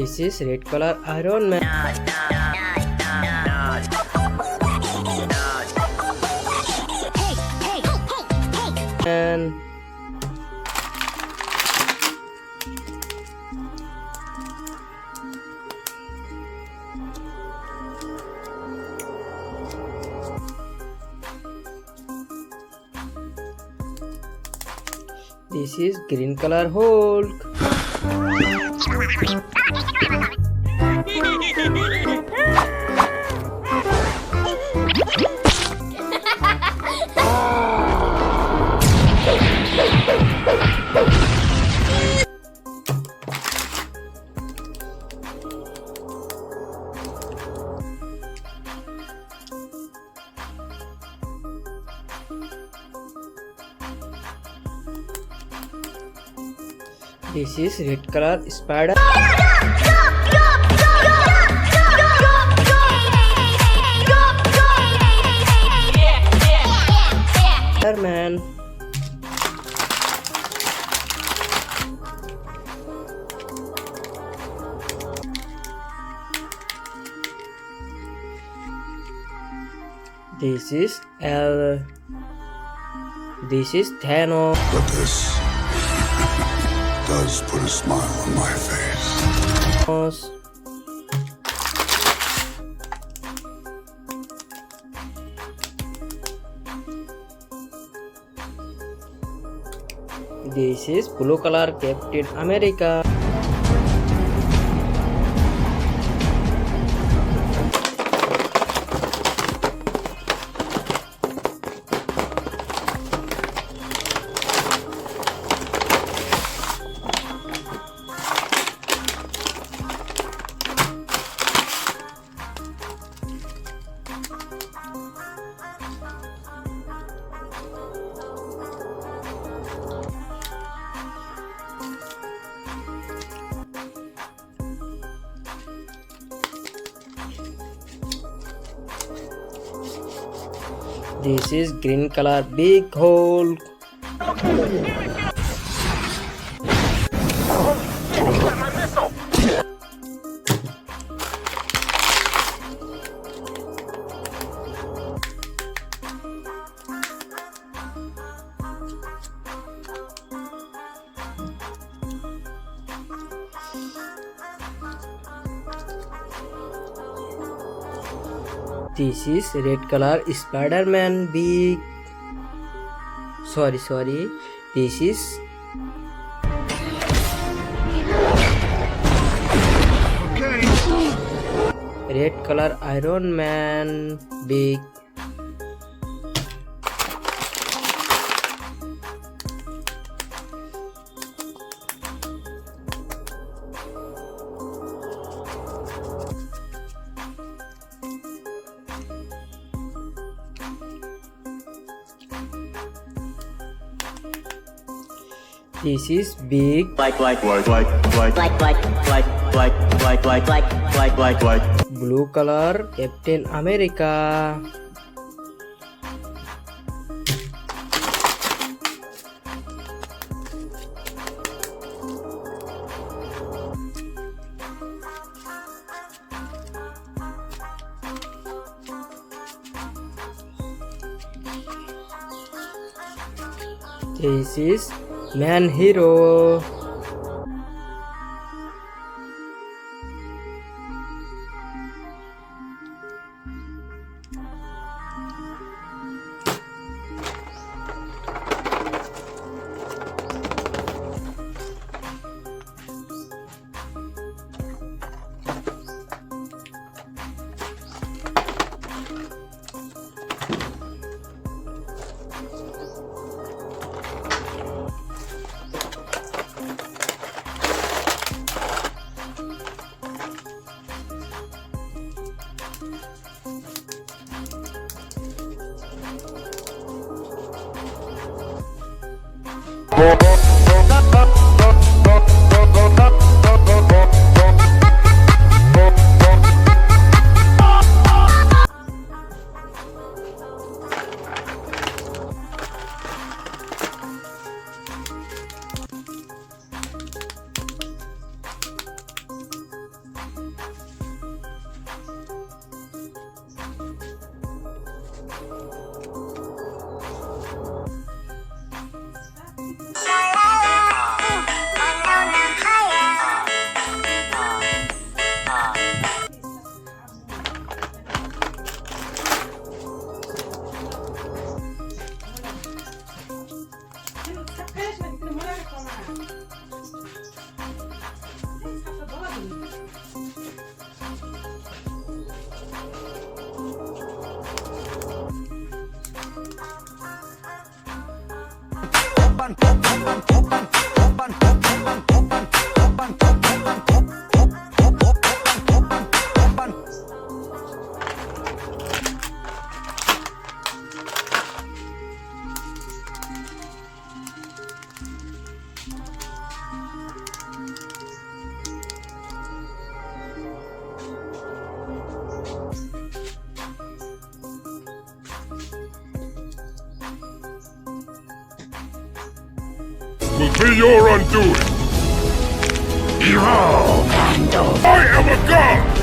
This is red color Iron Man. And this is green color Hulk. This is red color Spiderman. This is L. This is Thanos. But this does put a smile on my face. This is blue color Captain America. This is green color Big Hulk. This is red color Spiderman big. Sorry. This is red color Iron Man big. This is big blue color Captain America. This is Man Hero. will be your undoing. Evolve, Pando. I am a god!